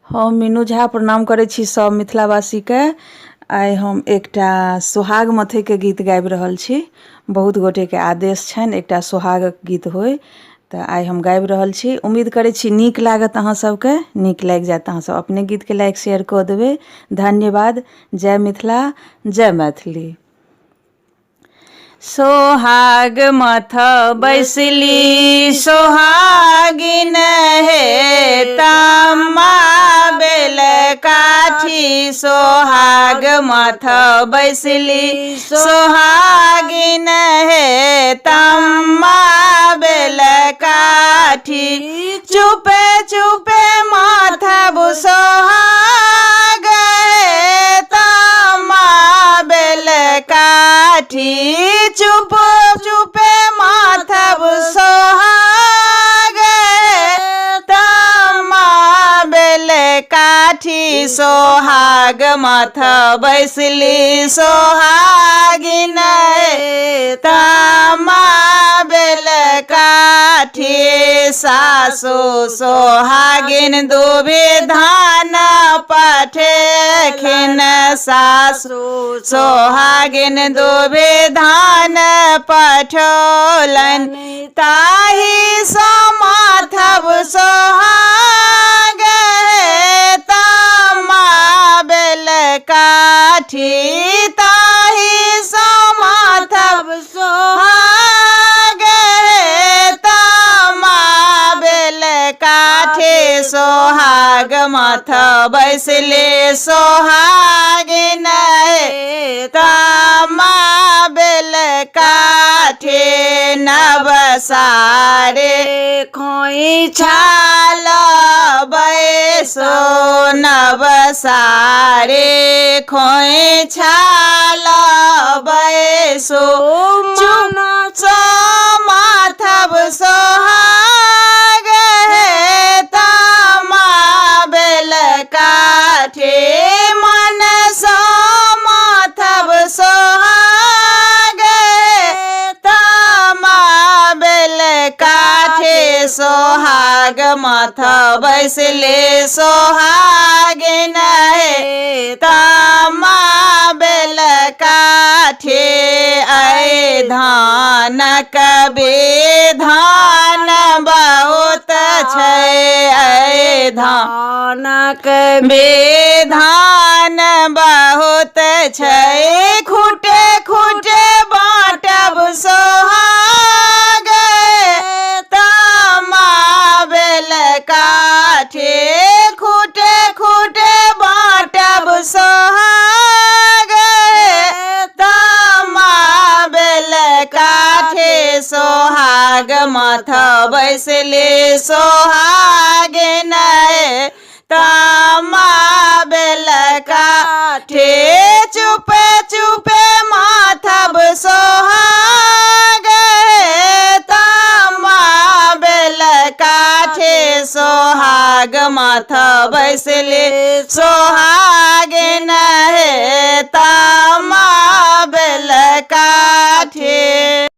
हम मीनू झा प्रणाम करै छी सब मिथिलावासी के। आइ हम एकटा सोहाग मथे के गीत गाबि रहल छी। बहुत गोटे के आदेश छनि एकटा सोहागक गीत होय, तऽ आइ हम गाबि रहल छी। उम्मीद करै छी नीक लागत अहाँ सबके, नीक लागि जायत। अहाँ सब अपने गीत के लाइक शेयर कऽ देबै। धन्यवाद। जय मिथिला, जय मैथिली। सोहाग मथ बैसली सोहागिन हे तम्मा बेल काठी। सोहाग मथ बैसली सोहागिन हे तम्मा बेल काठी। चुपे चुपे माथब सोहाग हे तम्मा बेल काठी। चुप चुपे माथब सोहाग तम्मा बेल काठी। सोहाग मथ बैसली सोहागिन तम्मा बेल काठी। सासु सोहागिन दुबे धान पठेखिन। सासु सोहागिन दुबे धान पठौलन। ताहि सँ माथब सोहाग तम्मा बेल काठी। ताहि सँ माथब सोहाग तम्मा बेल काठी। सोहाग मथ बैसले सोहागिन तम्मा बेल काठी। नव सारे खोइछा बैसो। नव सारे खोइछा बैसो। चुप माथब सोहाग तम्मा बेल काठी। मन सँ माथब सोहाग तम्मा बेल काठी। सोहाग मथ बैसले सोहागिन तम्मा बेल काठी। ऐ धानक बेधान बहुत छै। ऐ धानक बेधान बहुत छै। खूटे खूटे बाँटब सोहाग तम्मा बेल काठी। खूटे खूटे बाँटब सोहाग तम्मा बेल काठी। सोहाग मथ बैसले सोहागिन तम्मा बेल काठी। चुपे चुपे माथब सोहाग तम्मा बेल काठी। सोहाग मथ बैसले सोहागिन तम्मा बेल काठी।